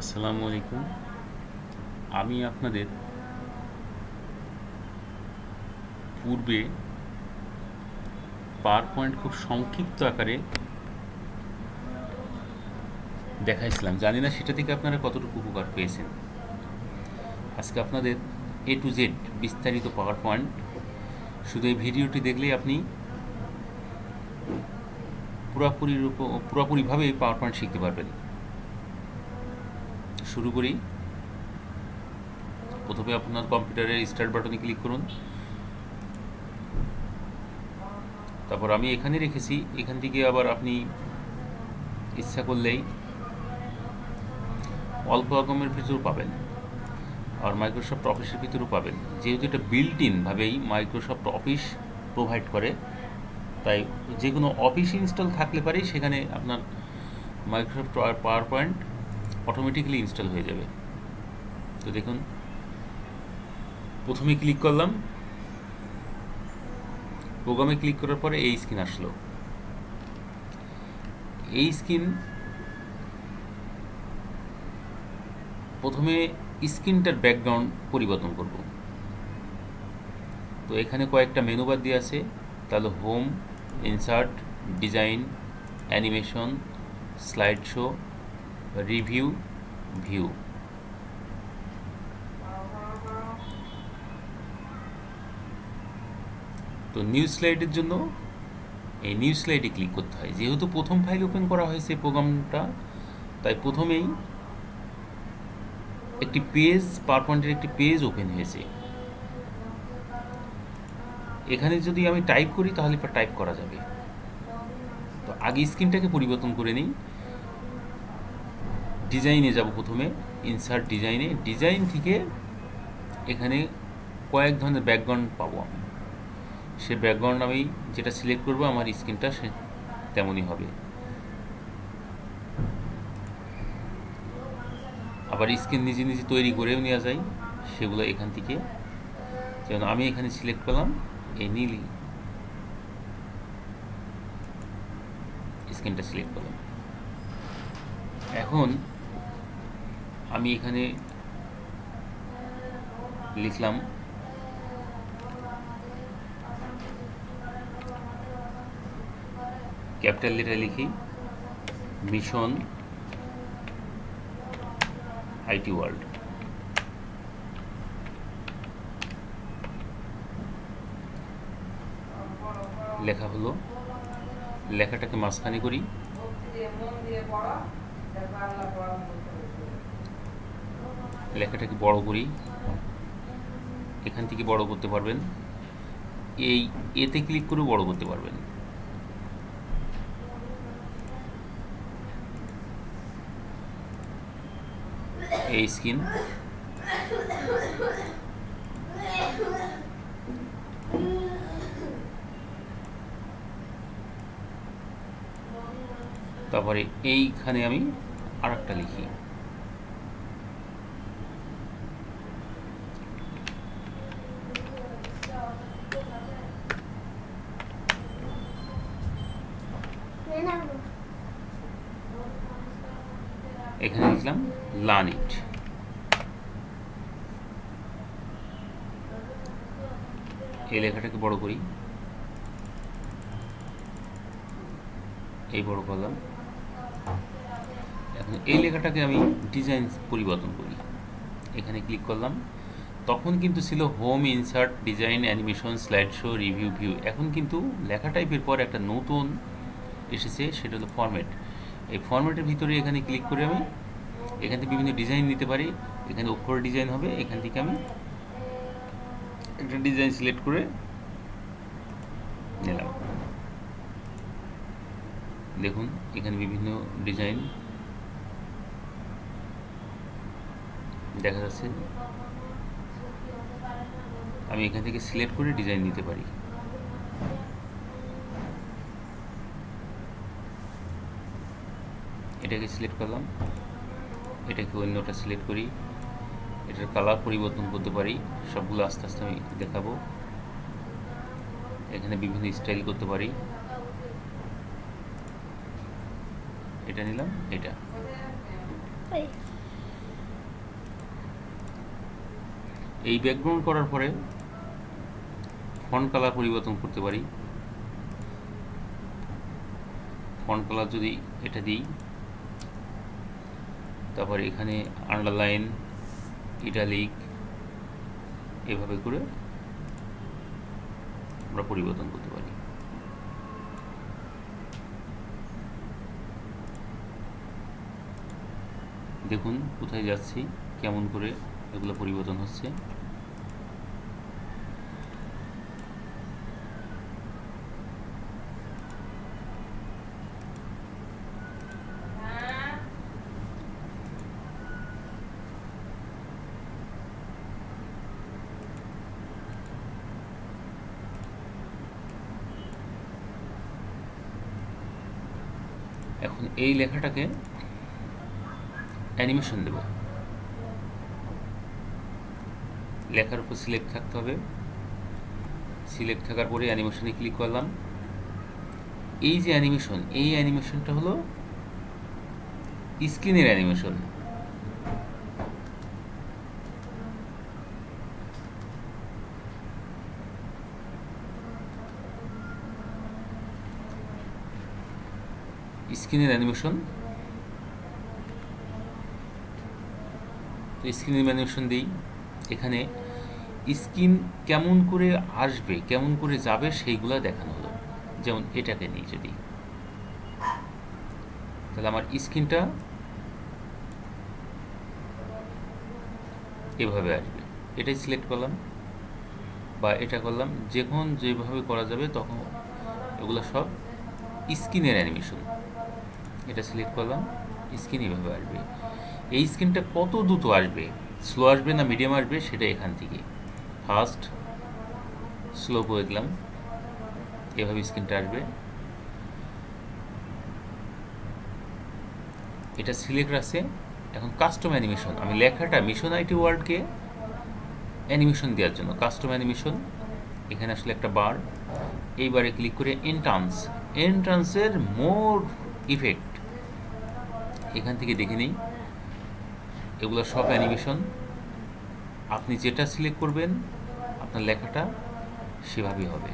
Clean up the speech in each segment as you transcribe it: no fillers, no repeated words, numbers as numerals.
আসসালামু আলাইকুম। আমি আপনাদের পূর্বে পাওয়ার পয়েন্ট খুব সংক্ষিপ্ত আকারে দেখাইছিলাম, জানি না সেটা থেকে আপনারা কতটুকু উপকার পেয়েছেন। আজকে আপনাদের এ টু জেড বিস্তারিত পাওয়ার পয়েন্ট, শুধু এই ভিডিওটি দেখলেই আপনি পুরোপুরিভাবে পাওয়ার পয়েন্ট শিখতে পারবেন। শুরু করি। প্রথমে আপনার কম্পিউটারের স্টার্ট বাটনে ক্লিক করুন। তারপর আমি এখানে রেখেছি, এখান থেকে আবার আপনি ইচ্ছা করলেই অল্প রকমের ভিতরেও পাবেন, আর মাইক্রোসফট অফিসের ভিতরেও পাবেন। যেহেতু এটা বিল্ট ইনভাবেই মাইক্রোসফট অফিস প্রোভাইড করে, তাই যে কোনো অফিস ইনস্টল থাকলে পারেই সেখানে আপনার Microsoft power point automatically install হয়ে যাবে। তো দেখুন, প্রথমে ক্লিক করলাম, প্রোগ্রামে ক্লিক করার পরে এই স্ক্রিন আসলো। এই স্ক্রিন প্রথমে স্ক্রিনটার ব্যাকগ্রাউন্ড পরিবর্তন করব। তো এখানে কয়েকটা মেনু বার দিয়ে আছে, তাহলে home, insert, design, animation, slide show, review, view. তো নিউ স্লাইডের জন্য এই নিউ স্লাইডে ক্লিক করতে হয়। যেহেতু প্রথম ফাইল ওপেন করা হয়েছে প্রোগ্রামটা, তাই প্রথমেই একটি পেজ, পাওয়ার পয়েন্টের একটি পেজ ওপেন হয়েছে। এখানে যদি আমি টাইপ করি তাহলে টাইপ করা যাবে। তো আগে স্ক্রিনটাকে পরিবর্তন করে নিই। ডিজাইনে যাব, প্রথমে ইনসার্ট ডিজাইনে, ডিজাইন থেকে এখানে কয়েক ধরনের ব্যাকগ্রাউন্ড পাবো আমি। সে ব্যাকগ্রাউন্ড আমি যেটা সিলেক্ট করব আমার স্ক্রিনটা সে তেমনই হবে। আবার স্ক্রিন নিজে নিজে তৈরি করেও নেওয়া যায়, সেগুলো এখান থেকে। যেমন আমি এখানে সিলেক্ট করলাম এই নীল স্ক্রিনটা সিলেক্ট করলাম। এখন আমি এখানে লিখলাম ক্যাপিটাল লেটার লিখি, মিশন আইটি ওয়ার্ল্ড। লেখা হলো, লেখাটাকে মাঝখানে করি, লেখাটাকে বড় করি। এখান থেকে বড় করতে পারবেন, এই এতে ক্লিক করে বড় করতে পারবেন। এই স্ক্রিন, তারপরে এইখানে আমি আর একটা লিখি, এখানে লিখলাম লার্ন ইট। এই লেখাটাকে বড় করি, এই বড় করলাম। এখন এই লেখাটাকে আমি ডিজাইন পরিবর্তন করি, এখানে ক্লিক করলাম। তখন কিন্তু ছিল home, insert, design, animation, slide show, review, view. এখন কিন্তু লেখা টাইপের পর একটা নতুন এসেছে, সেটা হলো ফরম্যাট। এই ফরম্যাটের ভিতরে এখানে ক্লিক করে আমি এখান থেকে বিভিন্ন ডিজাইন নিতে পারি। এখানে অক্ষর ডিজাইন হবে, এখান থেকে আমি একটা ডিজাইন সিলেক্ট করে নিলাম। দেখুন এখানে বিভিন্ন ডিজাইন দেখা যাচ্ছে। আমি এখান থেকে সিলেক্ট করে ডিজাইন নিতে পারি। এটাকে সিলেক্ট করলাম, এটাকে অন্যটা সিলেক্ট করি, এটার কালার পরিবর্তন করতে পারি। সবগুলো আস্তে আস্তে আমি দেখাবো। এখানে বিভিন্ন স্টাইল করতে পারি। এটা নিলাম, এটা এই ব্যাকগ্রাউন্ড করার পরে ফন্ট কালার পরিবর্তন করতে পারি। ফন্ট কালার যদি এটা দিই, তারপরে এখানে আন্ডারলাইন, ইটালিক, এভাবে করে আমরা পরিবর্তন করতে পারি। দেখুন কোথায় যাচ্ছি, কেমন করে এগুলো পরিবর্তন হচ্ছে। এখন এই লেখাটাকে অ্যানিমেশন দেব। লেখার উপর সিলেক্ট থাকতে হবে। সিলেক্ট থাকার পরে অ্যানিমেশনে ক্লিক করলাম। এই যে অ্যানিমেশন, এই অ্যানিমেশনটা হলো স্ক্রিনের অ্যানিমেশন। স্ক্রিনের অ্যানিমেশন, তো স্ক্রিনের অ্যানিমেশন দিই। এখানে স্ক্রিন কেমন করে আসবে, কেমন করে যাবে, সেইগুলো দেখানো হলো। যেমন এটাকে নিই যদি, তাহলে আমার স্ক্রিনটা এভাবে আসবে। এটাই সিলেক্ট করলাম বা এটা করলাম, যখন যেভাবে করা যাবে তখন এগুলো সব স্ক্রিনের অ্যানিমেশন। এটা সিলেক্ট করলাম, স্ক্রিন এভাবে আসবে। এই স্ক্রিনটা কত দ্রুত আসবে, স্লো আসবে না মিডিয়াম আসবে, সেটা এখান থেকে ফাস্ট স্লো করে দিলাম, এভাবে স্ক্রিনটা আসবে। এটা সিলেক্ট আছে। এখন কাস্টম অ্যানিমেশন, আমি লেখাটা মিশন আইটি ওয়ার্ল্ডকে অ্যানিমেশন দেওয়ার জন্য কাস্টম অ্যানিমেশন, এখানে আসলে একটা বার, এইবারে ক্লিক করে এন্ট্রান্স, এন্ট্রান্সের মোর ইফেক্ট এখান থেকে দেখে নিই। এগুলো সব অ্যানিমেশন। আপনি যেটা সিলেক্ট করবেন আপনার লেখাটা সেভাবেই হবে।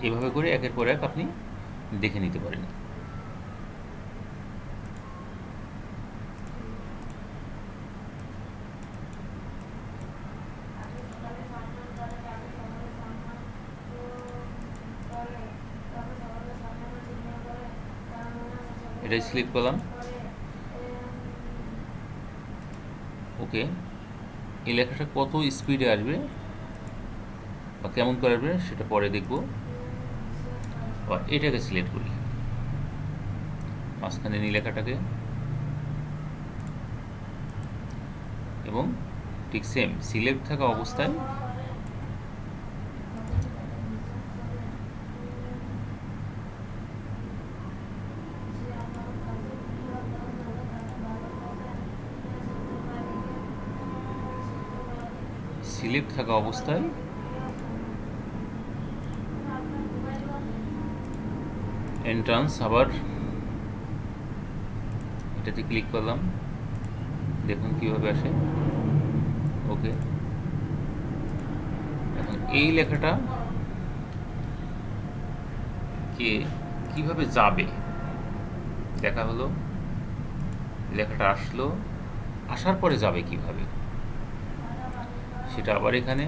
এভাবে করে একের পর এক আপনি দেখে নিতে পারেন। এটাই সিলেক্ট করলাম, ওকে। এই লেখাটা কত স্পিডে আসবে বা কেমন করে আসবে সেটা পরে দেখব। আর এটাকে সিলেক্ট করি, মাঝখানে এই লেখাটাকে, এবং ঠিক সেম সিলেক্ট থাকা অবস্থায় এন্ট্রান্স, আবার এটাতে ক্লিক করলাম, দেখুন কিভাবে আসে, ওকে। এখন এই লেখাটা কে কিভাবে যাবে দেখা হলো। লেখাটা আসলো, আসার পরে যাবে কিভাবে সেটা আবার এখানে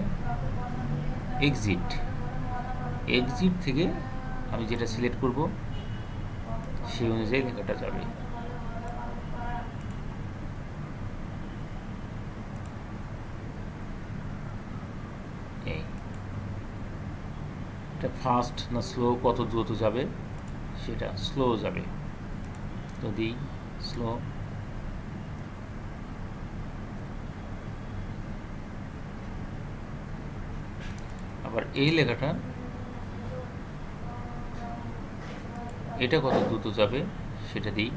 এক্সিট, এক্সিট থেকে আমি যেটা সিলেক্ট করব সেই অনুযায়ী লেখাটা যাবে। এটা ফাস্ট না স্লো, কত দ্রুত যাবে, সেটা স্লো যাবে, তো দিই স্লো। আবার এই লেখাটা এটা কত দ্রুত যাবে সেটা দিই,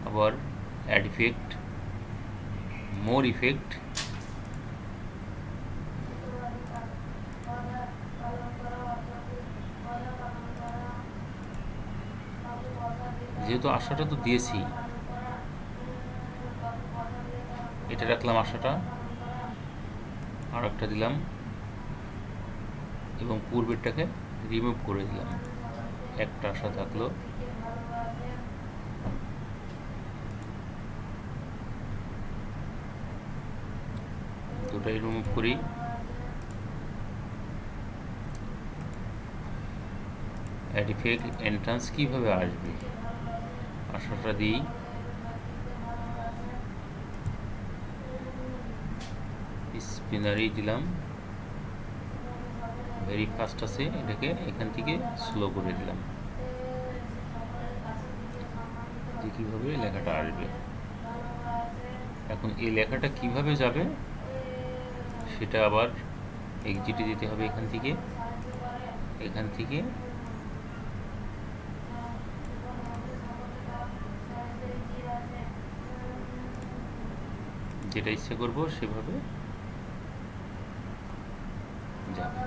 আবার অ্যাড ইফেক্ট, মোর ইফেক্ট, যেহেতু আশাটা তো দিয়েছি, এটা রাখলাম আশাটা, আর একটা দিলাম এবং পূর্বেরটাকে রিমুভ করে দিলাম। একটা আশা থাকলো, দুটাই রিমুভ করি। অ্যাড ইফেক্ট এন্ট্রান্স কীভাবে আসবে, আশাটা দিই, স্পিনারি দিলাম, ভেরি ফাস্ট আছে, এটাকে এখান থেকে স্লো করে দিলাম, যে কীভাবে লেখাটা আসবে। এখন এই লেখাটা কিভাবে যাবে সেটা আবার এক্সিটে দিতে হবে, এখান থেকে যেটা ইচ্ছে করবো সেভাবে যাবে।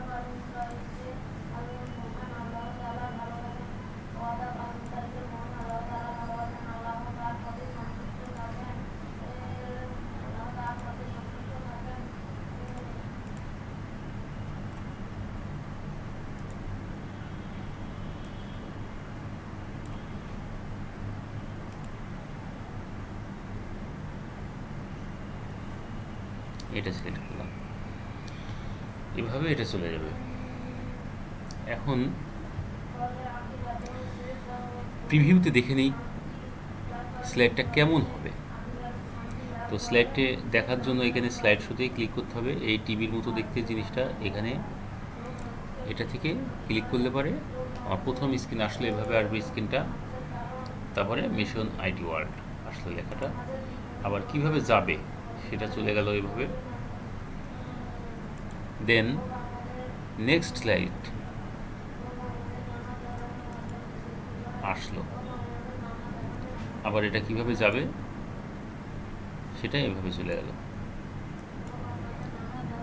এটা সিলেক্ট করলাম, এভাবে এটা চলে যাবে। এখন প্রিভিউতে দেখে নিই স্লাইডটা কেমন হবে। তো স্লাইডে দেখার জন্য এখানে স্লাইড শোতে ক্লিক করতে হবে। এই টিভির মতো দেখতে জিনিসটা এখানে, এটা থেকে ক্লিক করলে পারে আমার প্রথম স্ক্রিন আসলে এভাবে আসবে স্ক্রিনটা, তারপরে মিশন আইটি ওয়ার্ল্ড আসলে লেখাটা, আবার কিভাবে যাবে সেটা চলে গেল এইভাবে। দেন নেক্সট স্লাইড আসলো, আবার এটা কিভাবে যাবে সেটা এভাবে চলে গেল।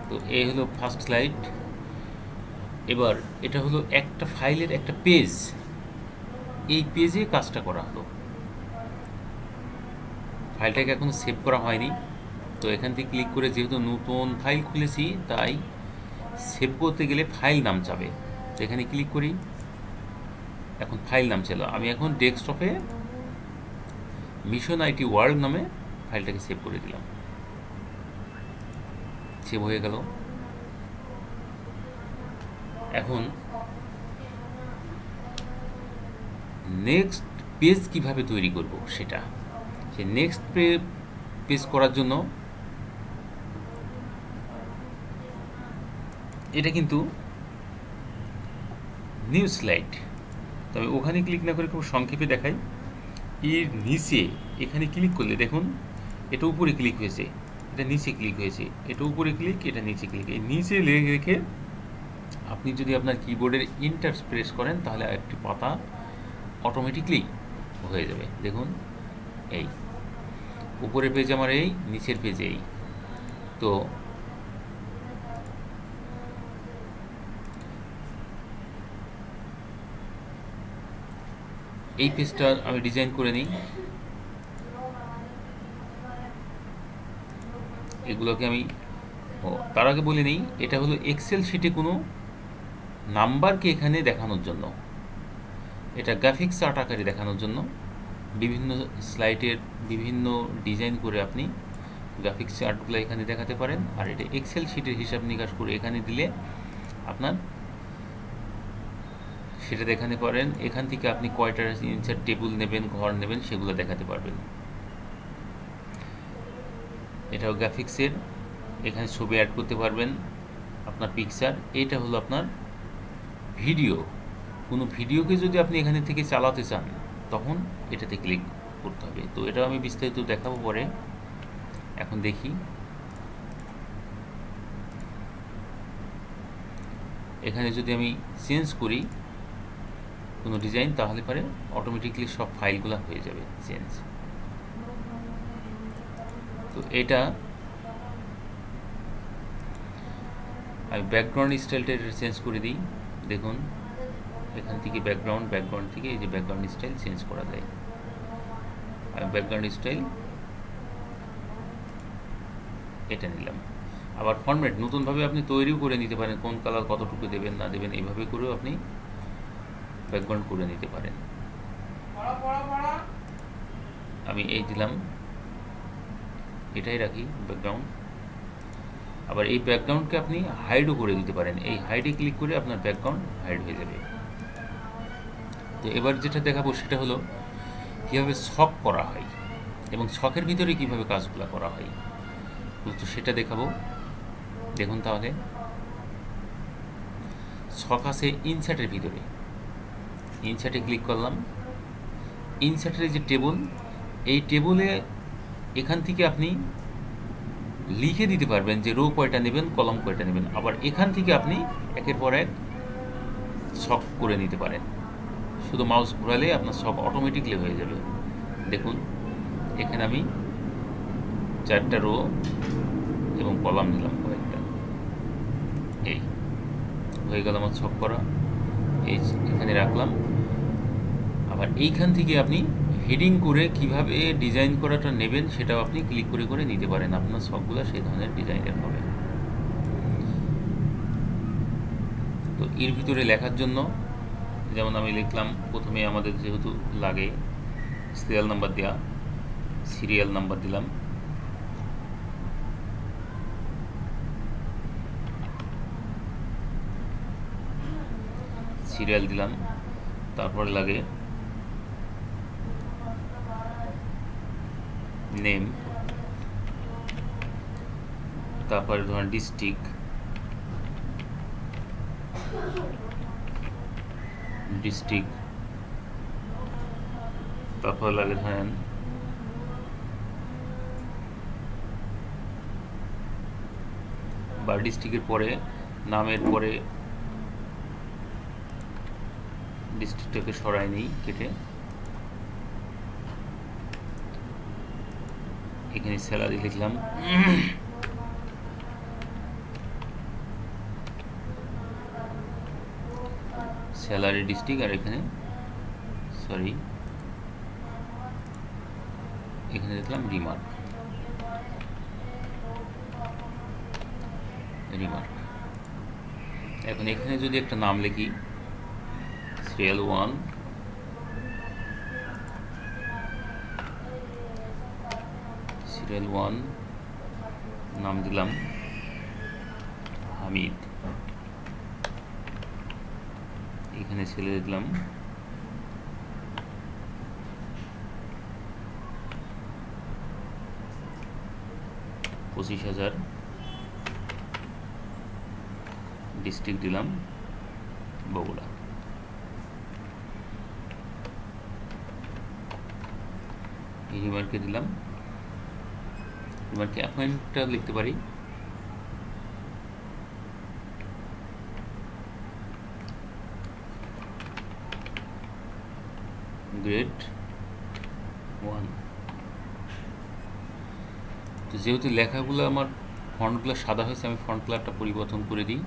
তো এই হলো ফার্স্ট স্লাইড। এবার এটা হলো একটা ফাইলের একটা পেজ, এই পেজে কাজটা করা হলো। ফাইলটাকে এখনো সেভ করা হয়নি, তো এখান থেকে ক্লিক করে যেহেতু নতুন ফাইল খুলেছি তাই সেভ করতে গেলে ফাইল নাম চাবে, তো এখানে ক্লিক করি, এখন ফাইল নাম ছিল। আমি এখন ডেস্কটপে মিশন আইটি ওয়ার্ল্ড নামে ফাইলটাকে সেভ করে দিলাম, সেভ হয়ে গেল। এখন নেক্সট পেজ কিভাবে তৈরি করব সেটা, সে নেক্সট পেজ করার জন্য এটা কিন্তু নিউ স্লাইড, তবে ওখানে ক্লিক না করে খুব সংক্ষেপে দেখাই। এর নিচে এখানে ক্লিক করলে দেখুন এটা উপরে ক্লিক হয়েছে, এটা নিচে ক্লিক হয়েছে, এটা উপরে ক্লিক, এটা নিচে ক্লিক। এই নিচে রেখে আপনি যদি আপনার কিবোর্ডের ইন্টার প্রেস করেন তাহলে একটি পাতা অটোমেটিকলি হয়ে যাবে। দেখুন এই উপরের পেজ আমার এই, নিচের পেজ এই। তো এই পেজটা আমি ডিজাইন করে নিই, এগুলোকে আমি তার আগে বলে নিই, এটা হলো এক্সেল শিটে কোনো নাম্বারকে এখানে দেখানোর জন্য, এটা গ্রাফিক্স চার্ট আকারে দেখানোর জন্য। বিভিন্ন স্লাইডের বিভিন্ন ডিজাইন করে আপনি গ্রাফিক্স চার্টগুলো এখানে দেখাতে পারেন, আর এটা এক্সেল শিটের হিসাব নিকাশ করে এখানে দিলে আপনার সেটা দেখাতে পারেন। এখান থেকে আপনি কয়টা ইনসার্ট টেবিল নেবেন, ঘর নেবেন, সেগুলো দেখাতে পারবেন। এটাও গ্রাফিক্সের, এখানে ছবি অ্যাড করতে পারবেন আপনার পিকচার। এটা হলো আপনার ভিডিও, কোনো ভিডিওকে যদি আপনি এখানে থেকে চালাতে চান তখন এটাতে ক্লিক করতে হবে। তো এটাও আমি বিস্তারিত দেখাবো পরে, এখন দেখি। এখানে যদি আমি চেঞ্জ করি কোনো ডিজাইন তাহলে পরে অটোমেটিকলি সব ফাইলগুলো হয়ে যাবে চেঞ্জ। তো এটা আমি ব্যাকগ্রাউন্ড স্টাইলটা চেঞ্জ করে দিই। দেখুন এখান থেকে ব্যাকগ্রাউন্ড থেকে এই যে ব্যাকগ্রাউন্ড স্টাইল চেঞ্জ করা যায়। আমি ব্যাকগ্রাউন্ড স্টাইল এটা নিলাম। আবার ফরম্যাট নতুনভাবে আপনি তৈরিও করে নিতে পারেন, কোন কালার কতটুকু দেবেন না দেবেন এইভাবে করেও আপনি ব্যাকগ্রাউন্ড করে নিতে পারেন। আমি এই দিলাম, এটাই রাখি ব্যাকগ্রাউন্ড। আবার এই ব্যাকগ্রাউন্ডকে আপনি হাইডও করে দিতে পারেন, এই হাইডে ক্লিক করে আপনার ব্যাকগ্রাউন্ড হাইড হয়ে যাবে। তো এবার যেটা দেখাবো সেটা হলো কীভাবে ছক করা হয় এবং ছকের ভিতরে কিভাবে কাজগুলো করা হয়, তো সেটা দেখাবো। দেখুন তাহলে ছক আছে ইনসার্টের ভিতরে, ইনসার্টে ক্লিক করলাম। ইনসার্টের যে টেবল, এই টেবলে এখান থেকে আপনি লিখে দিতে পারবেন যে রো কয়টা নেবেন, কলম কয়টা নেবেন। আবার এখান থেকে আপনি একের পর এক ছক করে নিতে পারেন, শুধু মাউস ঘোরালে আপনার ছক অটোমেটিকলি হয়ে যাবে। দেখুন এখানে আমি 4টা রো এবং কলাম নিলাম কয়েকটা, এই হয়ে গেল আমার ছক করা। এই এখানে রাখলাম। আবার এইখান থেকে আপনি হেডিং করে কিভাবে ডিজাইন করাটা নেবেন সেটাও আপনি ক্লিক করে করে নিতে পারেন, আপনার ছকগুলো সেই ধরনের ডিজাইনের হবে। তো এর ভিতরে লেখার জন্য যেমন আমি লিখলাম, প্রথমে আমাদের যেহেতু লাগে সিরিয়াল নাম্বার দেওয়া, সিরিয়াল নাম্বার দিলাম। সিরিয়াল দিলাম, তারপরে লাগে নেম, তারপরে ধরেন ডিস্ট্রিক্ট, তারপর লাগে ধরেন বা ডিস্ট্রিক্টের পরে নামের পরে ডিস্ট্রিক্টটাকে সরাই নেই কেটে, এখানে স্যালারি লিখলাম। স্যালারি ডিস্ট্রিক্ট, আর এখানে এখানে লিখলাম রিমার্ক। এখন এখানে যদি একটা নাম লিখি সিরিয়াল 1, নাম দিলাম হামিদ, এখানে ছেলে দিলাম $25,000, ডিস্ট্রিক্ট দিলাম বগুড়া। এই রিমার্কে দিলাম, রিমার্কে অ্যাপয়েন্টটা লিখতে পারি, গ্রেড 1। তো যেহেতু লেখাগুলো আমার ফন্টগুলো সাদা হয়েছে, আমি ফন্ট কালারটা পরিবর্তন করে দিই।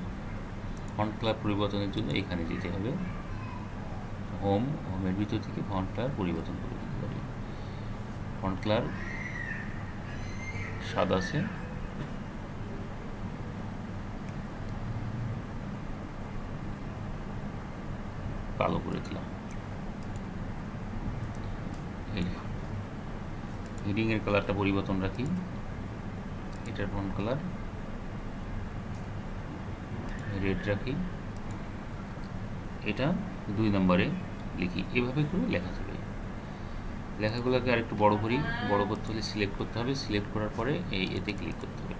ফন্ট কালার পরিবর্তনের জন্য এখানে যেতে হবে, হোমের ভিতর থেকে ফন্ট কালার পরিবর্তন করে দিতে পারি। ফন্ট কালার সাদা আছে, কালো করে দিলাম। হেডিংয়ের কালারটা পরিবর্তন রাখি, এটার ফন্ট কালার রেড রাখি, এটা 2 নম্বরে লিখি। এভাবে করে লেখা যাবে। লেখাগুলোকে আরেকটু বড় করি, বড় করতে হলে সিলেক্ট করতে হবে, সিলেক্ট করার পরে এতে ক্লিক করতে হবে।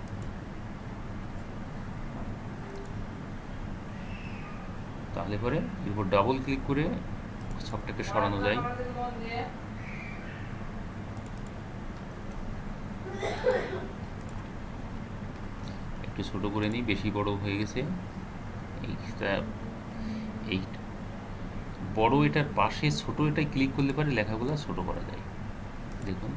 তাহলে পরে এরপর ডাবল ক্লিক করে ছকটাকে সরানো যায়। একটু ছোট করে নিই, বেশি বড় হয়ে গেছে। এই বড় এটার পাশে ছোট এটাই ক্লিক করলে পারে লেখাগুলো ছোট করা যায়। দেখুন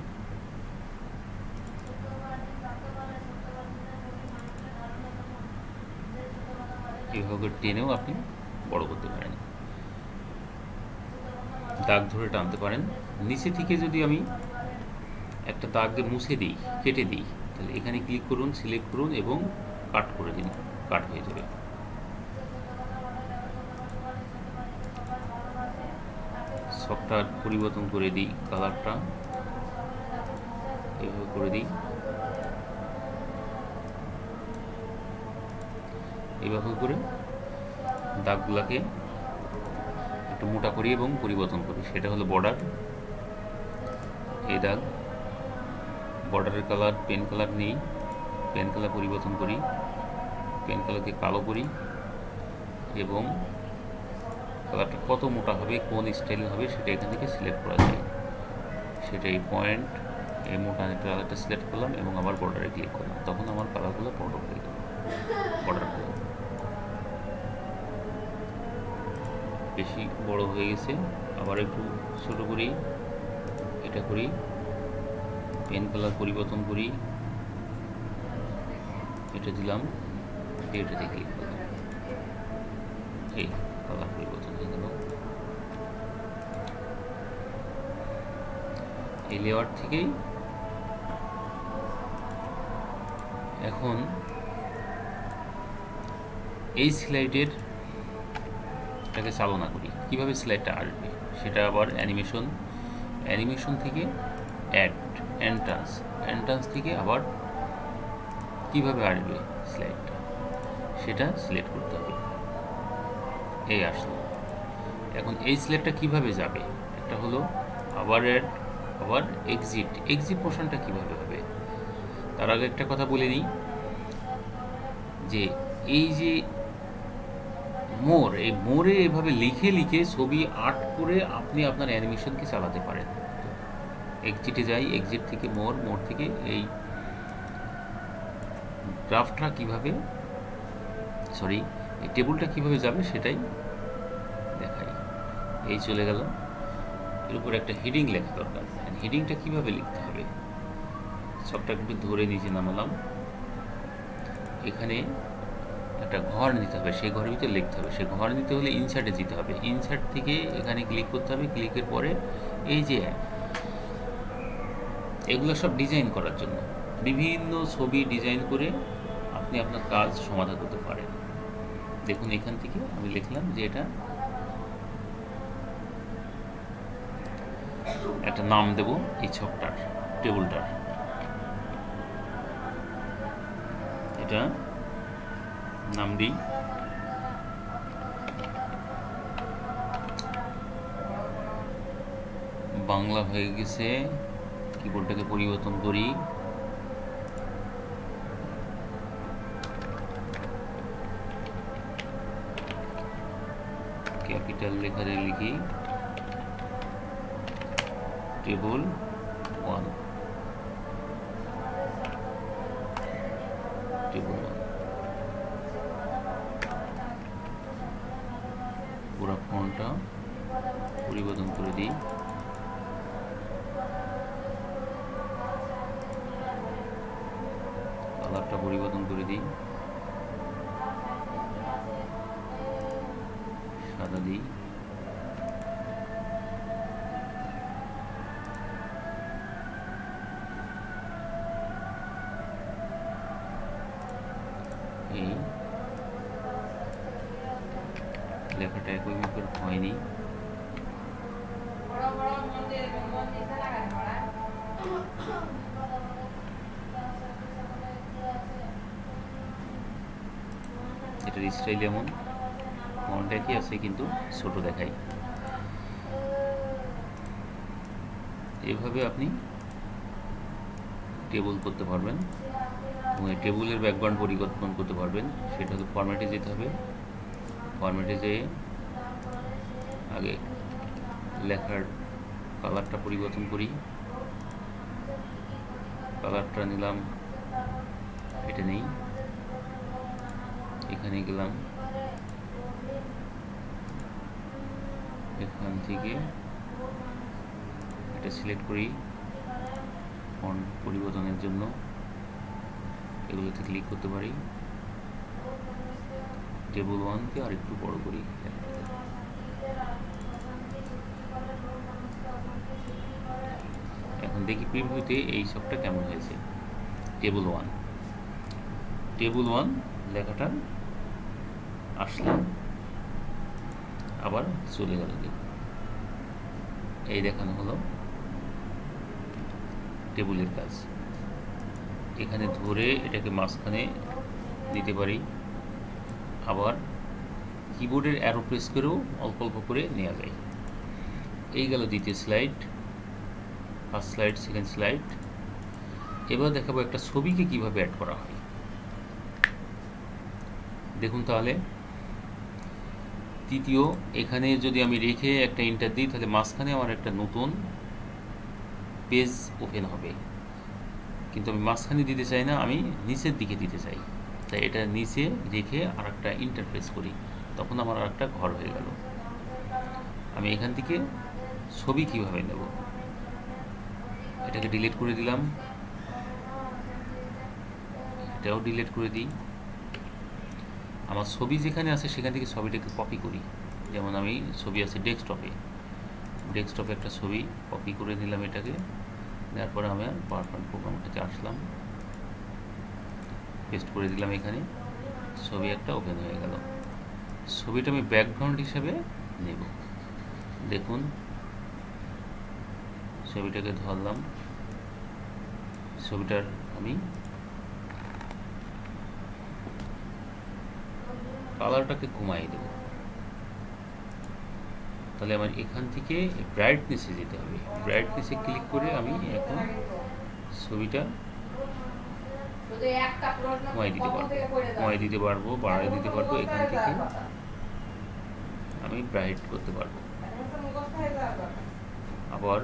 এভাবে করে টেনেও আপনি বড় করতে পারেন, দাগ ধরে টানতে পারেন। নিচে থেকে যদি আমি একটা দাগকে মুছে দিই, কেটে দিই, তাহলে এখানে ক্লিক করুন, সিলেক্ট করুন এবং কাট করে দিন, কাট হয়ে যাবে। সফটওয়্যার পরিবর্তন করে দিই, কালারটা এভাবে করে দিই, এইভাবে করে দাগগুলাকে একটু মোটা করি এবং পরিবর্তন করি। সেটা হলো বর্ডার, এই দাগ, বর্ডারের কালার পেন কালার নিই, পেন কালার পরিবর্তন করি, পেন কালারকে কালো করি এবং কালারটা কত মোটা হবে, কোন স্টাইল হবে সেটা এখান থেকে সিলেক্ট করা যায়। সেটা এই পয়েন্ট, এই মোটা কালারটা সিলেক্ট করলাম এবং আবার বর্ডারে ক্লিক করলাম, তখন আমার কালারগুলো বড় হয়ে গেল। বর্ডারগুলো বেশি বড় হয়ে গেছে, আবার একটু ছোট করি, এটা করি, পেন কালার পরিবর্তন করি, এটা দিলাম, এটাতে ক্লিক করলাম, এই কালার পরিবর্তন হয়ে গেল। এই লেয়ার থেকেই এখন এই স্লাইডের এটাকে চালনা করি। কিভাবে স্লাইডটা আসবে সেটা আবার অ্যানিমেশন থেকে এন্ট্রান্স থেকে আবার কিভাবে আসবে স্লাইডটা সেটা সিলেক্ট করতে হবে। এই আসলো। এখন এই স্লাইডটা কিভাবে যাবে, একটা হলো আবার অ্যাড, আবার এক্সিট পোর্শনটা কিভাবে হবে। তার আগে একটা কথা বলে নিই যে এই যে মোর, এই মোরে এভাবে লিখে ছবি আর্ট করে আপনি আপনার অ্যানিমেশনকে চালাতে পারেন। এক্সিটে যাই, এক্সিট থেকে মোর থেকে এই গ্রাফটা কিভাবে, এই টেবিলটা কিভাবে যাবে সেটাই দেখাই। এই চলে গেল, এর উপর একটা হেডিং লেখা দরকার। হেডিংটা কিভাবে লিখতে হবে, সবটা একটু ধরে নিচে নামালাম, এখানে একটা ঘর নিতে হবে, সেই ঘরের ভিতরে লিখতে হবে। সেই ঘর নিতে হলে ইনসার্টে যেতে হবে, ইনসার্ট থেকে এখানে ক্লিক করতে হবে। ক্লিকের পরে এই যে এগুলো সব ডিজাইন করার জন্য বিভিন্ন ছবি ডিজাইন করে আপনি আপনার কাজ সমাধান করতে পারেন। দেখুন এখান থেকে আমি লিখলাম যে এটা একটা নাম দেব, এই ছকটার, টেবিলটার, এটা নাম দিই বাংলা। হয়ে গেছে, কিবোর্ডটাকে পরিবর্তন করি, ক্যাপিটাল লেখারে লিখি টেবিল 1, টেবিল 1 পুরো ফন্টটা পরিবর্তন করে দিই, কালারটা পরিবর্তন করে দিই, সাদা দিই, এই লেখাটা একই মুখের হয়নি, এটার স্টাইল এমন, ফন্ট একই আছে কিন্তু ছোট দেখাই। এভাবে আপনি টেবিল করতে পারবেন এবং এই টেবিলের ব্যাকগ্রাউন্ড পরিবর্তন করতে পারবেন। সেটা হলো ফরম্যাটে যেতে হবে, ফরম্যাটে যেয়ে আগে লেখার কালারটা পরিবর্তন করি, কালারটা নিলাম, এটা নেই, এখানে গেলাম, এখান থেকে এটা সিলেক্ট করি ফন্ট পরিবর্তনের জন্য, এগুলোতে ক্লিক করতে পারি, টেবিল 1-কে আর একটু বড় করি। এখন দেখি প্রিভিউতে এই সবটা কেমন হয়েছে। টেবিল 1 লেখাটা আসলাম, আবার চলে গেল। দেখুন এই দেখানো হলো টেবিলের কাজ। এখানে ধরে এটাকে মাঝখানে দিতে পারি, আবার কিবোর্ডের অ্যারো প্রেস করেও অল্প অল্প করে নেওয়া যায়। এই গেল দ্বিতীয় slide, first slide, second slide. এবার দেখাবো একটা ছবিকে কিভাবে অ্যাড করা হয়। দেখুন তাহলে তৃতীয়, এখানে যদি আমি রেখে একটা এন্টার দিই তাহলে মাঝখানে আমার একটা নতুন পেজ ওপেন হবে, কিন্তু আমি মাঝখানে দিতে চাই না, আমি নিচের দিকে দিতে চাই। তাই এটা নিচে রেখে আর একটা ইন্টারফেস করি, তখন আমার আর একটা ঘর হয়ে গেল। আমি এখান থেকে ছবি কিভাবে নেব, এটাকে ডিলিট করে দিলাম, এটাও ডিলিট করে দিই। আমার ছবি যেখানে আছে সেখান থেকে ছবিটাকে কপি করি। যেমন আমি ছবি আছে ডেস্কটপে একটা ছবি কপি করে নিলাম, এটাকে নেওয়ার পরে আমি পাওয়ারপয়েন্ট প্রোগ্রামটাতে আসলাম, পেস্ট করে দিলাম, এখানে ছবি একটা ওপেন হয়ে গেল। ছবিটা আমি ব্যাকগ্রাউন্ড হিসেবে নেব। দেখুন ছবিটাকে ধরলাম, ছবিটার আমি কালারটাকে কমাই দেব। তাহলে আমার এখান থেকে ব্রাইটনেসে যেতে হবে, ব্রাইটনেসে ক্লিক করে আমি এখন ছবিটা কমাই দিতে পারবো, বাড়াই দিতে পারবো। এখান থেকে আমি ব্রাইট করতে পারবো। আবার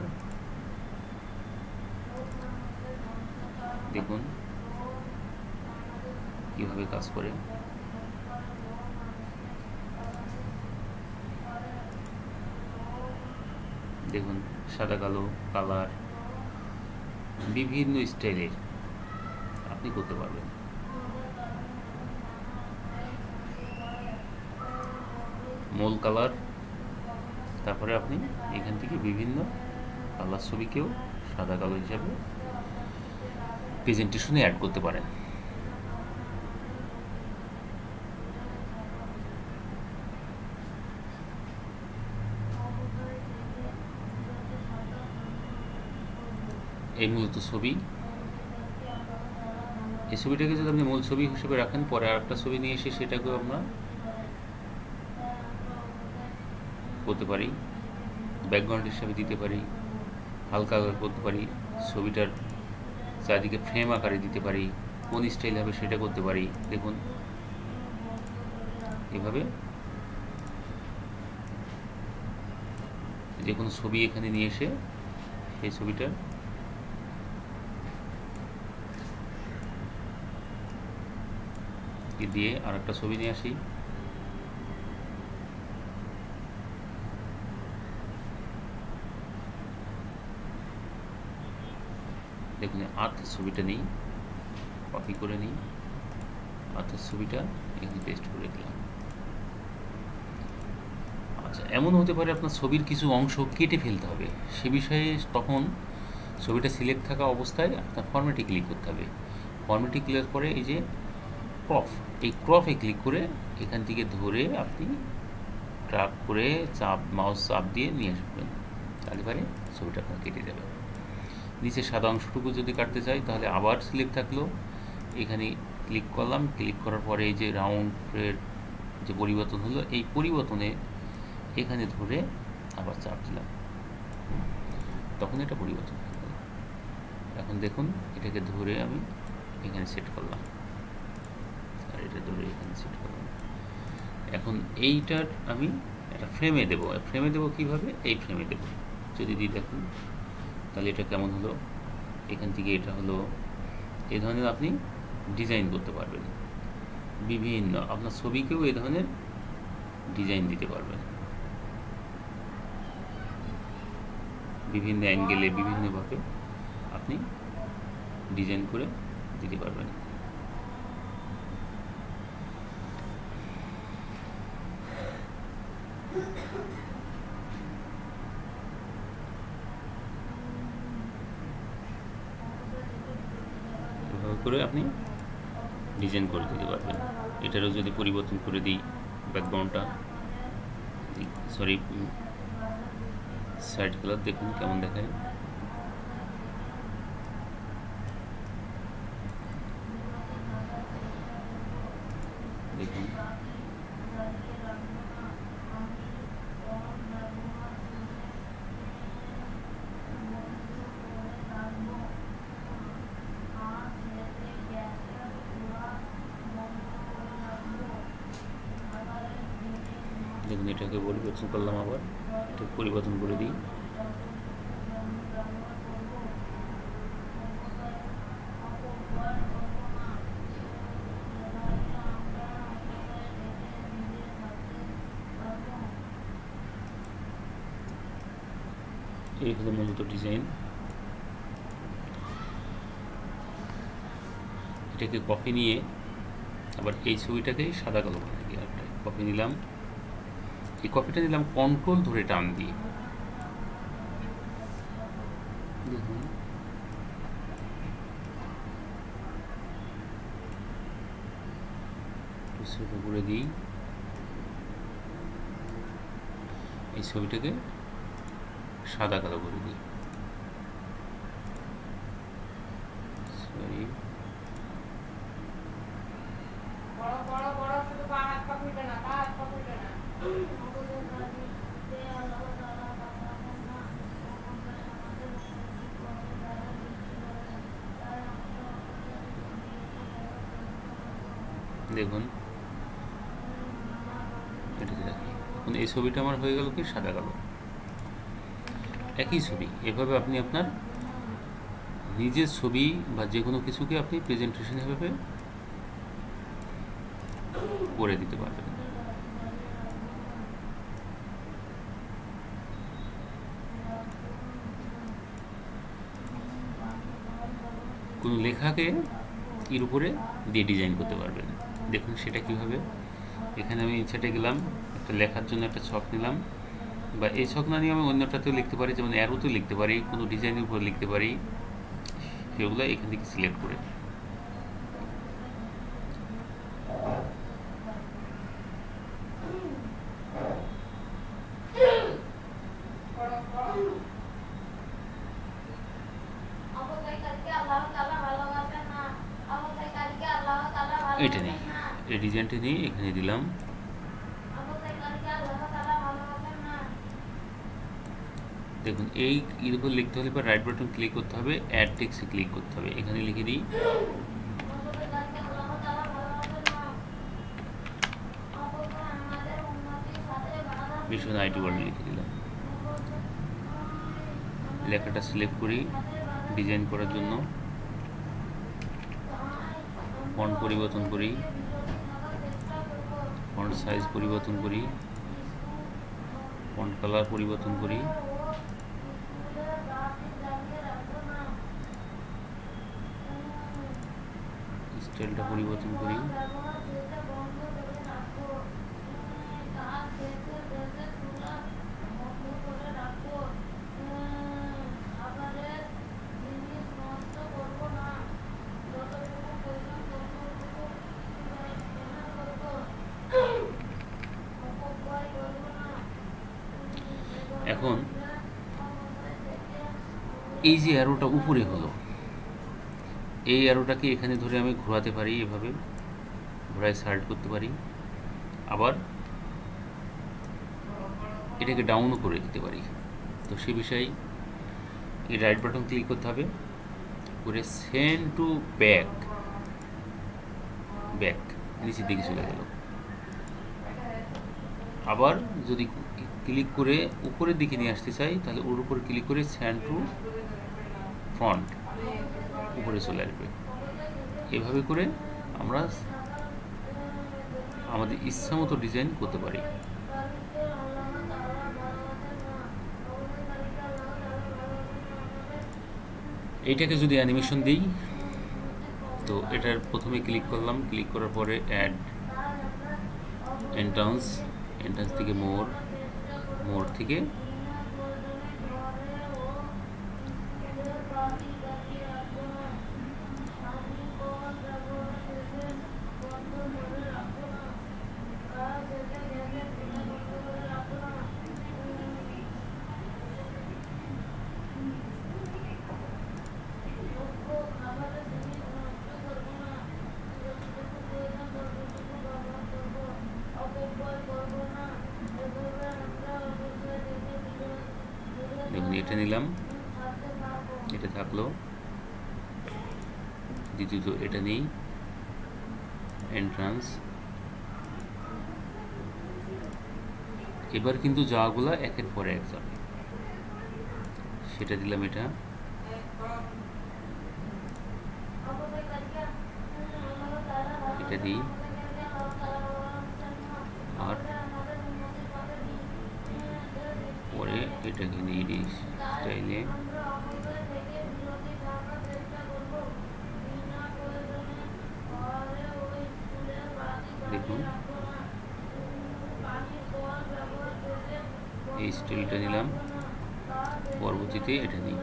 দেখুন কিভাবে কাজ করে। দেখুন সাদা কালো কালার, বিভিন্ন স্টাইলের আপনি করতে পারবেন। মূল কালার, তারপরে আপনি এখান থেকে বিভিন্ন কালার ছবিকেও সাদা কালো হিসাবে প্রেজেন্টেশনে অ্যাড করতে পারেন। এই মূলত ছবি, এই ছবিটাকে যদি আপনি মূল ছবি হিসেবে রাখেন, পরে আরেকটা ছবি নিয়ে এসে সেটাকেও আমরা করতে পারি, ব্যাকগ্রাউন্ড হিসেবে দিতে পারি, হালকা করতে পারি, ছবিটার চারিদিকে ফ্রেম আকারে দিতে পারি, কোন স্টাইল হবে সেটা করতে পারি। দেখুন এভাবে যে কোনো ছবি এখানে নিয়ে এসে সেই ছবিটা দিয়ে আর একটা ছবি নিয়ে আসি, দেখুন আর্থের ছবিটা নিই, কপি করে নিই, আর্থের ছবিটা এখানে পেস্ট করে দিলাম। আচ্ছা, এমন হতে পারে আপনার ছবির কিছু অংশ কেটে ফেলতে হবে, সে বিষয়ে তখন ছবিটা সিলেক্ট থাকা অবস্থায় আপনার ফরম্যাটে ক্লিক করতে হবে। ফরম্যাটে ক্লিক করে এই যে ক্রপ, এই ক্রপে ক্লিক করে এখান থেকে ধরে আপনি ট্র্যাক করে মাউস চাপ দিয়ে নিয়ে আসবেন, তাহলে পরে ছবিটা আপনার কেটে যাবে। নিচে সাদা অংশটুকু যদি কাটতে চাই তাহলে আবার সিলেক্ট থাকলো, এখানে ক্লিক করলাম, ক্লিক করার পরে এই যে রাউন্ডের যে পরিবর্তন হলো, এই পরিবর্তনে এখানে ধরে আবার চাপ দিলাম, তখন এটা পরিবর্তন হয়ে গেল। এখন দেখুন এটাকে ধরে আমি এখানে সেট করলাম, আর এটা ধরে এখানে সেট করলাম। এখন এইটার আমি একটা ফ্রেমে দেবো। ফ্রেমে দেবো কীভাবে? এই ফ্রেমে দেবো। যদি দিই দেখুন তাহলে এটা কেমন হলো। এখান থেকে এটা হলো, এই ধরনের আপনি ডিজাইন করতে পারবেন। বিভিন্ন আপনার ছবিকেও এই ধরনের ডিজাইন দিতে পারবেন, বিভিন্ন অ্যাঙ্গেলে বিভিন্নভাবে আপনি ডিজাইন করে দিতে পারবেন। করে আপনি ডিজাইন করে দিতে পারবেন। এটারও যদি পরিবর্তন করে দিই ব্যাকগ্রাউন্ডটা, সরি সাইড কালার, দেখুন কেমন দেখায়। দেখুন দেখুন এটাকে পরিবর্তন করলাম, আবার এটা পরিবর্তন করে দিই। এই হলো মূলত ডিজাইন। এটাকে কপি নিয়ে আবার এই ছবিটাকে সাদা কালো করে দিই। একটা কপি নিলাম, এই কপিটা নিলাম কন্ট্রোল ধরে টান দিয়ে, দেখুন ছোট করে দিই। এই ছবিটাকে সাদা কালো করে দিই, সরি দেখুন এটাকে রাখি। এখন এই ছবিটা আমার হয়ে গেল কি সাদা কালো। একই ছবি এভাবে আপনি আপনার নিজের ছবি বা যে কোনো কিছুকে আপনি প্রেজেন্টেশন এভাবে করে দিতে পারবেন। কোনো লেখাকে এর উপরে দিয়ে ডিজাইন করতে পারবেন। দেখুন সেটা কিভাবে। এখানে আমি ইনসার্টে গেলাম, একটা লেখার জন্য একটা ছক নিলাম, বা এই ছক না নিয়ে আমি অন্যটাতেও লিখতে পারি, যেমন অ্যারোতেও লিখতে পারি, কোনো ডিজাইনের উপর লিখতে পারি, সেগুলো এখান থেকে সিলেক্ট করে এটা নিই, এই ডিজাইনটা নিয়ে এখানে দিলাম। দেখুন এই এর উপর লিখতে হলে পর রাইট বাটন ক্লিক করতে হবে, অ্যাড টেক্সটে ক্লিক করতে হবে। এখানে লিখে দিই মিশন আইটি ওয়ার্ল্ড, লিখে দিলাম। লেখাটা সিলেক্ট করি ডিজাইন করার জন্য, ফন্ট পরিবর্তন করি, ফন্ট সাইজ পরিবর্তন করি, ফন্ট কালার পরিবর্তন করি, স্টাইলটা পরিবর্তন করি, এখন এই যে অ্যারোটা উপরে হলো, এই অ্যারোটাকে এখানে ধরে আমি ঘোরাতে পারি, এভাবে ঘোরায় সার্ট করতে পারি, আবার এটাকে ডাউনও করে দিতে পারি। তো সে বিষয়ে এই রাইট বাটন ক্লিক করতে হবে, করে সেন্ড টু ব্যাক, ব্যাক নিচের দিকে চলে গেল। আবার যদি ক্লিক করে উপরের দিকে নিয়ে আসতে চাই, তাহলে ওর উপরে ক্লিক করে সেন্ড টু ফ্রন্ট, উপরে চলে আসবে। এভাবে করে আমরা আমাদের ইচ্ছা মতো ডিজাইন করতে পারি। এইটাকে যদি অ্যানিমেশন দিই, তো এটার প্রথমে ক্লিক করলাম, ক্লিক করার পরে অ্যাড এন্ট্রান্স, এন্ট্রান্স থেকে মোর, মোর থেকে এটা নিলাম, এটা থাকলো। দ্বিতীয়ত এটা নিই, এন্ট্রান্স। এবার কিন্তু যাওয়াগুলো একের পরে এক যাবে, সেটা দিলাম। এটা এটা দিই, আর পরে এটাকে নিই স্টাইলে। দেখুন এই স্টাইলটা নিলাম, পরবর্তীতে এটা নিই।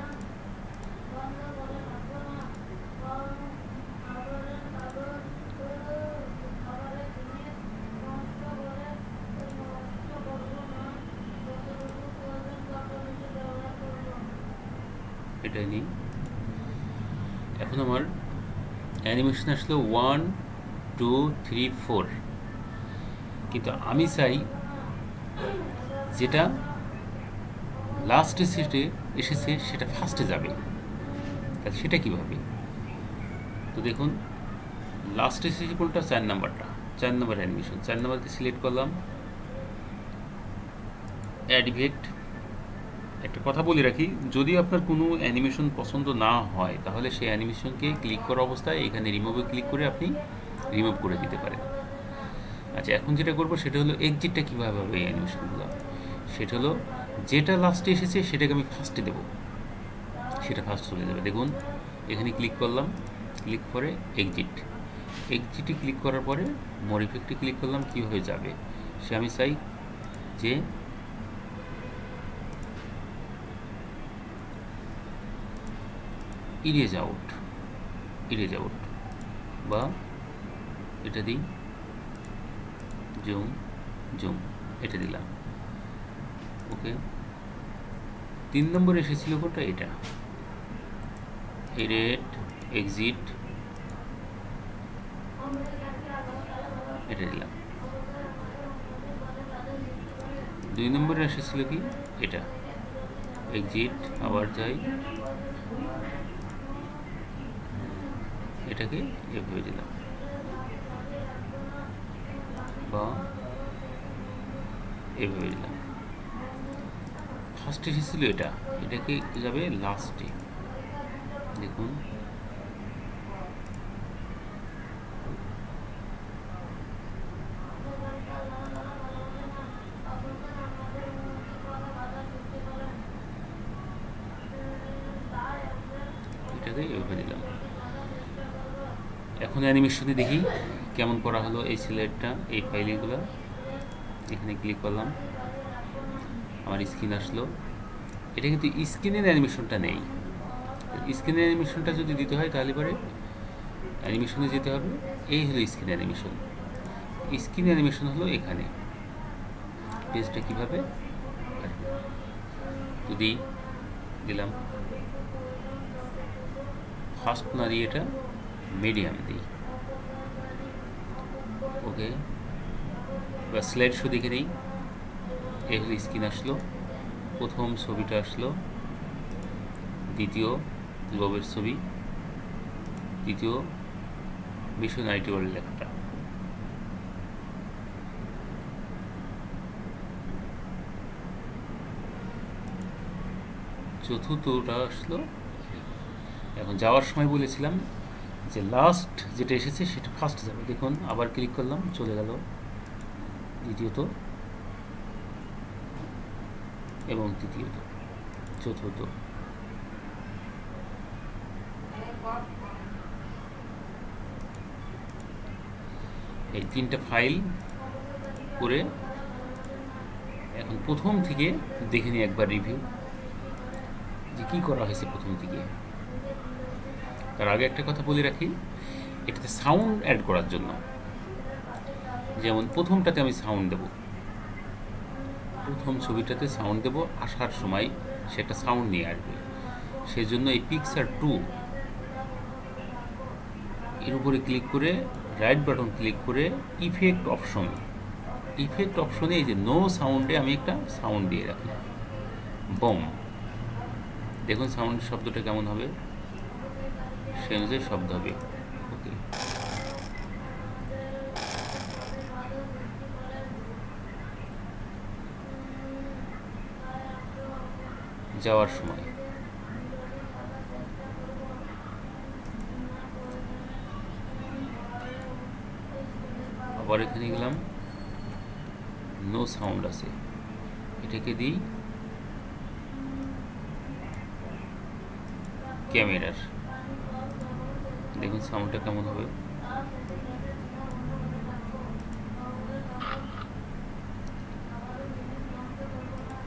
এটা নিই। এখন আমার অ্যানিমেশন আসলো 1 2 3 4, কিন্তু আমি চাই যেটা লাস্ট স্টেজে এসেছে সেটা ফার্স্টে যাবে। তাহলে সেটা কীভাবে? তো দেখুন লাস্ট স্টেজে কোনটা? 4 নাম্বারটা, 4 নাম্বার অ্যানিমেশন। 4 নাম্বারকে সিলেক্ট করলাম, অ্যাড ইফেক্ট। একটা কথা বলে রাখি, যদি আপনার কোনো অ্যানিমেশন পছন্দ না হয় তাহলে সেই অ্যানিমেশনকে ক্লিক করা অবস্থায় এখানে রিমুভে ক্লিক করে আপনি রিমুভ করে দিতে পারেন। আচ্ছা, এখন যেটা করবো সেটা হলো এক্সিটটা কীভাবে হবে এই অ্যানিমেশনগুলো। সেটা হলো যেটা লাস্টে এসেছে সেটাকে আমি ফার্স্টে দেবো, সেটা ফার্স্ট চলে যাবে। দেখুন এখানে ক্লিক করলাম, ক্লিক করে এক্সিটে ক্লিক করার পরে মোর ইফেক্টে ক্লিক করলাম, কীভাবে যাবে সে আমি চাই যে ইরেজ আউট বা এটা দিই জুম, এটা দিলাম। ওকে, 3 নম্বর এসেছিল কোনটা? এটা এডিট এক্সিট, এটা দিলাম। 2 নম্বরে এসেছিল কি? এটা এক্সিট, আবার যাই, এটাকে এভাবে দিলাম বা এভাবে দিলাম। ফার্স্টে এসেছিল এটা, এটাকে যাবে লাস্টে। দেখুন এটাকে এভাবে দিলাম। এখন অ্যানিমেশনে দেখি কেমন করা হলো এই সিলেক্টটা, এই ফাইলগুলো। এখানে ক্লিক করলাম, আমার স্ক্রিন আসলো। এটা কিন্তু স্ক্রিনের অ্যানিমেশনটা নেই। স্ক্রিনের অ্যানিমেশনটা যদি দিতে হয় তাহলে পরে অ্যানিমেশনে যেতে হবে। এই হলো স্ক্রিন অ্যানিমেশন। স্ক্রিন অ্যানিমেশন হলো এখানে। পেজটা কীভাবে যদি দিলাম, ফার্স্ট না দিয়ে এটা মিডিয়াম দিই। ওকে, এবার স্লাইড শো দেখে দিই। এই হলো স্ক্রিন আসলো, প্রথম ছবিটা আসলো, দ্বিতীয় গ্লোবের ছবি, তৃতীয় মিশন আইটি ওয়ার্ল্ড লেখাটা, চতুর্থটা আসলো। এখন যাওয়ার সময় বলেছিলাম যে লাস্ট যেটা এসেছে সেটা ফার্স্ট যাবে। দেখুন আবার ক্লিক করলাম, চলে গেল দ্বিতীয়ত এবং তৃতীয়ত, চতুর্থ। এই 3টা ফাইল করে এখন প্রথম থেকে দেখে নিই একবার রিভিউ যে কী করা হয়েছে প্রথম থেকে। তার আগে একটা কথা বলে রাখি, এটাতে সাউন্ড অ্যাড করার জন্য, যেমন প্রথমটাতে আমি সাউন্ড দেব, প্রথম ছবিটাতে সাউন্ড দেব, আসার সময় সেটা সাউন্ড নিয়ে আসবে। সেজন্য এই পিকচার 2 এর উপরে ক্লিক করে রাইট বাটন ক্লিক করে ইফেক্ট অপশনে এই যে নো সাউন্ডে আমি একটা সাউন্ড দিয়ে রাখলাম, বম। দেখুন সাউন্ড শব্দটা কেমন হবে, সে অনুযায়ী শব্দ হবে। ওকে, যাওয়ার সময় আবার এখানে গেলাম, নো সাউন্ড আছে, এটাকে দিই ক্যামেরার। দেখুন সাউন্ডটা কেমন হবে।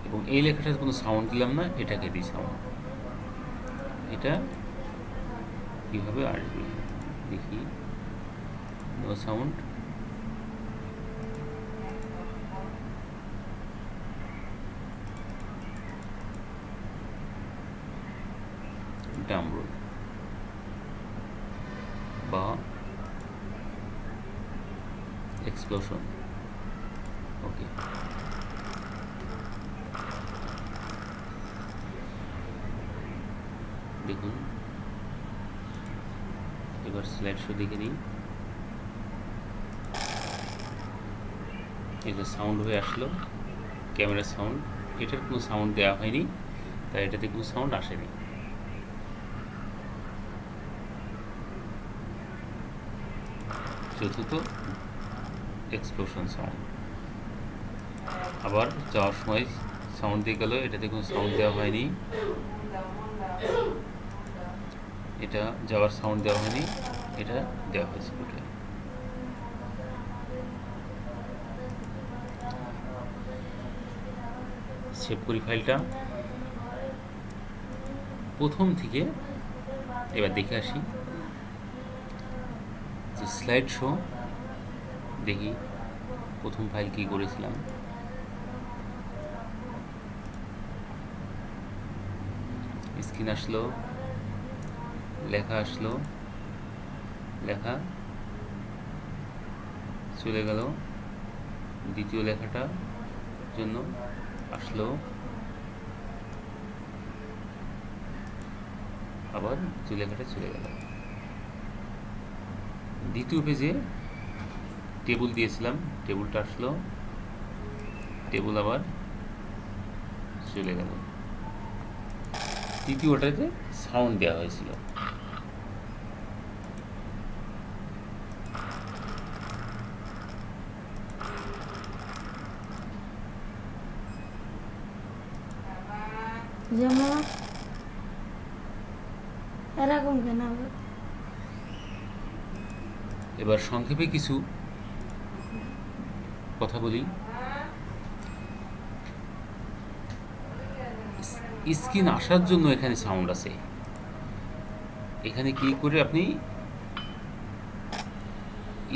এবং এই লেখাটার কোনো সাউন্ড দিলাম না, এটাকে দিই সাউন্ড। এটা কীভাবে আসবে দেখি, নো সাউন্ড, ডামরোল বা এক্সপ্লোশন। ওকে, দেখুন এবার স্লাইড শো দেখে নিই। এটা সাউন্ড হয়ে আসলো, ক্যামেরা সাউন্ড। এটার কোনো সাউন্ড দেওয়া হয়নি, তাই এটাতে কোনো সাউন্ড আসেনি। চতুর্থ এক্সপ্লোশন সাউন্ড। আবার যাওয়ার সময় সাউন্ড দিয়ে গেল, এটাতে কোনো সাউন্ড দেওয়া হয়নি, এটা যাওয়ার সাউন্ড দেওয়া হয়নি, এটা দেওয়া হয়েছে। ওকে, সেভ করি ফাইলটা। প্রথম থেকে এবার দেখে আসি যে স্লাইড শো, দেখি প্রথম ফাইল কি করেছিলাম। স্ক্রিন আসলো, লেখা আসলো, লেখা চলে গেল, দ্বিতীয় লেখাটা জন্য আসলো, আবার দ্বিতীয় লেখাটা চলে গেল। দ্বিতীয় পেজে টেবিল দিয়েছিলাম, টেবিলটা আসলো, টেবিল আবার চলে গেল। তৃতীয়টাতে সাউন্ড দেওয়া হয়েছিল। যেমন এরকম কেন? এবার সংক্ষেপে কিছু কথা বলি। স্ক্রিন আসার জন্য এখানে সাউন্ড আছে, এখানে ক্লিক করে আপনি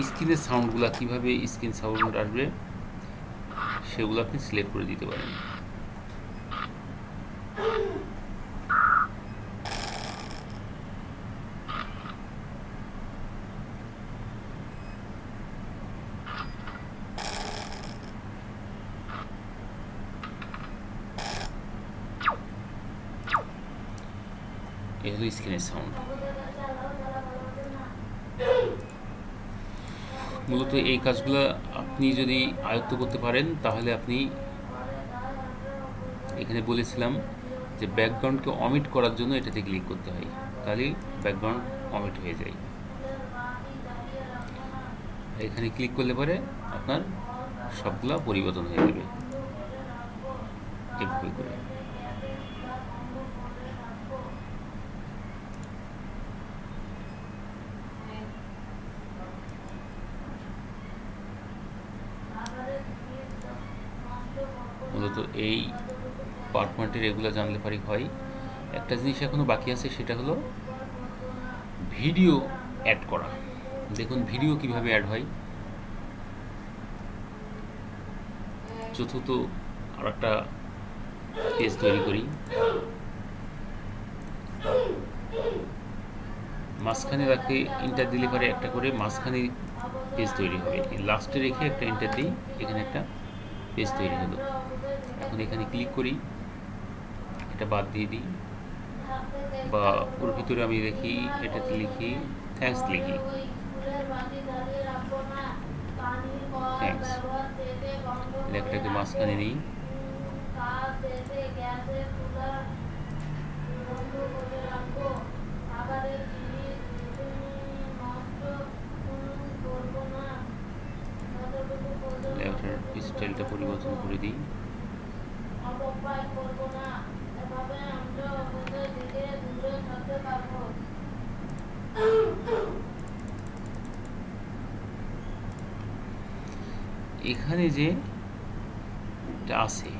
স্ক্রিনের সাউন্ডগুলো কিভাবে স্ক্রিন সাউন্ড আসবে সেগুলো আপনি সিলেক্ট করে দিতে পারেন। এই হলো স্ক্রিনের সাউন্ড। মূলত এই কাজগুলো আপনি যদি আয়ত্ত করতে পারেন তাহলে আপনি, এখানে বলেছিলাম যে ব্যাকগ্রাউন্ডকে অমিট করার জন্য এটাতে ক্লিক করতে হয়, তাহলে ব্যাকগ্রাউন্ড অমিট হয়ে যায়। এখানে ক্লিক করলে পরে আপনার সবগুলা পরিবর্তন হয়ে যাবে এভাবে করে। মূলত এই পাওয়ার পয়েন্টের এগুলো জানলে পারি হয়। একটা জিনিস এখনো বাকি আছে, সেটা হলো ভিডিও অ্যাড করা। দেখুন ভিডিও কিভাবে অ্যাড হয়। চতুর্থ আর একটা পেজ তৈরি করি, মাঝখানে রাখে ইন্টার দিলে পরে একটা করে মাঝখানে পেজ তৈরি হবে। লাস্টে রেখে একটা ইন্টার দিই, এখানে একটা পেজ তৈরি হলো। এখন এখানে ক্লিক করি, এটা বাদ দিয়ে দিই, বা ওর ভিতরে আমি দেখি এটাতে লিখি থ্যাঙ্কস, লিখি থ্যাঙ্কস, লেখাটাকে মাঝখানে নিই। লেখাটার স্টাইলটা পরিবর্তন করে দিই। এখানে যে আছে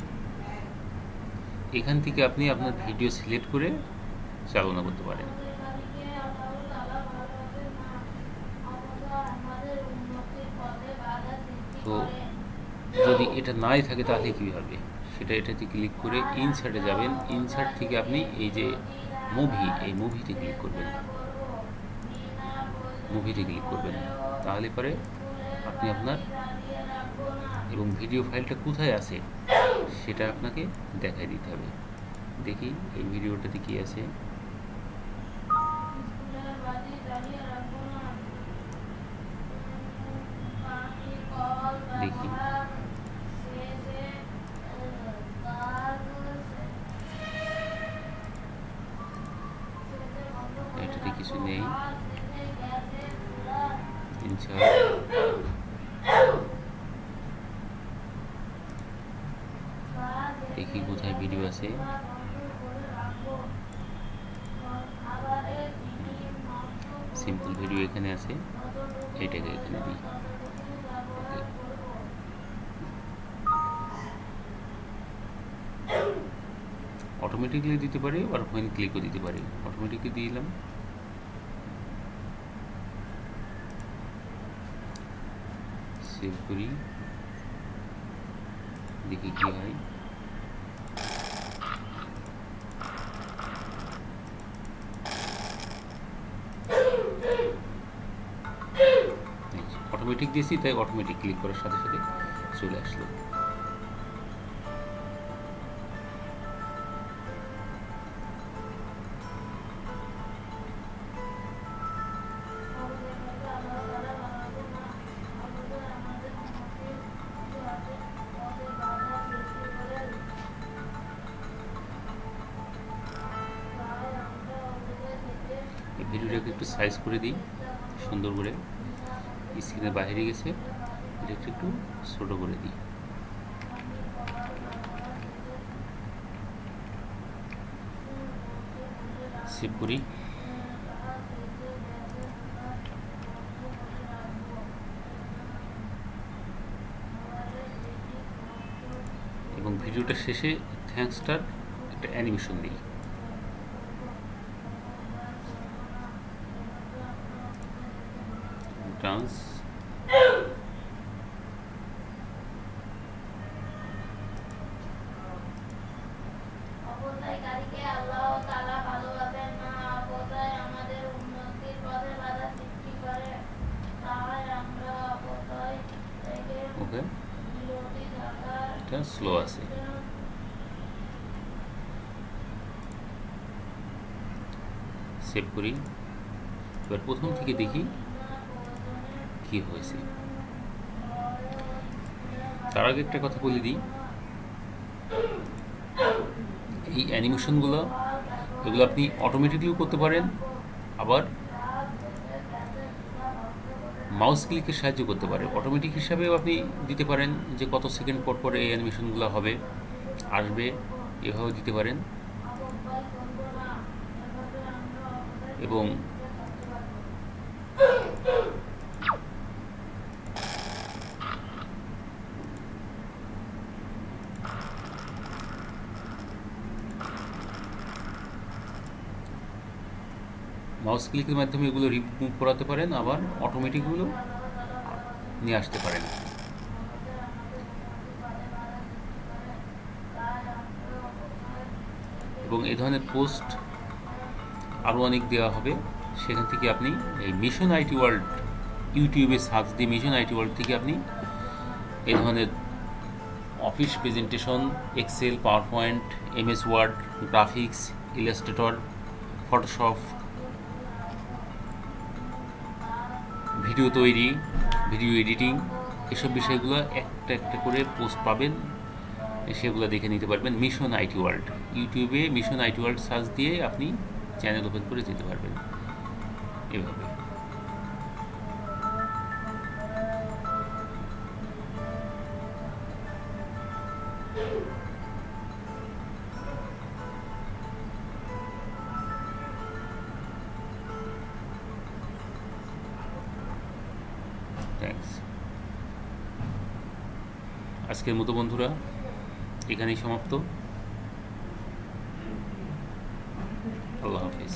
এখান থেকে আপনি আপনার ভিডিও সিলেক্ট করে চালনা করতে পারেন। তো যদি এটা নাই থাকে তাহলে কী হবে সেটা এটাতে ক্লিক করে ইনসার্টে যাবেন। ইনসার্ট থেকে আপনি এই যে মুভি, এই মুভিতে ক্লিক করবেন, মুভিতে ক্লিক করবেন। তাহলে পরে আপনি আপনার এবং ভিডিও ফাইলটা কোথায় আছে সেটা আপনাকে দেখাই দিতে হবে। দেখি এই ভিডিওটাতে কি আছে। দেখি এটাতে কিছু নেই। দেখি কোথায় ভিডিও আছে। সিম্পল ভিডিও এখানে আছে, এটাকে এখানে দিই। অটোমেটিকলি দিতে পারি আর হোয়েন ক্লিকও দিতে পারি। অটোমেটিকলি দিলাম, সেভ করি, দেখি কি হয়। অটোমেটিক দিয়েছি তাই অটোমেটিক ক্লিক করার সাথে সাথে চলে আসলো। ভিডিওটাকে একটু সাইজ করে দিই সুন্দর করে, স্ক্রিনের বাইরে গেছে, এটা একটু ছোট করে দিই। সেভ করি। এবং ভিডিওটা শেষে থ্যাঙ্কসটার একটা অ্যানিমেশন দিই। ডান্স ওকে, এটা স্লো আছে। সেভ করি। এবার প্রথম থেকে দেখি কি হয়েছে। তার আগে একটা কথা বলে দিই, এই অ্যানিমেশনগুলো এগুলো আপনি অটোমেটিকলিও করতে পারেন, আবার মাউস ক্লিকের সাহায্য করতে পারেন। অটোমেটিক হিসাবেও আপনি দিতে পারেন যে কত সেকেন্ড পর পর এই অ্যানিমেশনগুলো হবে আসবে, এভাবেও দিতে পারেন। এবং মাউস ক্লিকের মাধ্যমে এগুলো রিমুভ করাতে পারেন, আবার অটোমেটিকগুলো নিয়ে আসতে পারেন। এবং এই ধরনের পোস্ট আরও অনেক দেওয়া হবে, সেখান থেকে আপনি এই মিশন আইটি ওয়ার্ল্ড ইউটিউবে সার্চ দিয়ে মিশন আইটি ওয়ার্ল্ড থেকে আপনি এই ধরনের office presentation, Excel, PowerPoint, MS Word, graphics, Illustrator Photoshop, video তৈরি, ভিডিও এডিটিং, এসব বিষয়গুলো একটা একটা করে পোস্ট পাবেন, সেগুলো দেখে নিতে পারবেন। মিশন আইটি ওয়ার্ল্ড, ইউটিউবে মিশন আইটি ওয়ার্ল্ড সার্চ দিয়ে আপনি চ্যানেল ওপেন করে যেতে পারবেন এভাবে। থ্যাংকস। আজকের মতো বন্ধুরা এখানেই সমাপ্ত। আল্লাহ হাফিজ।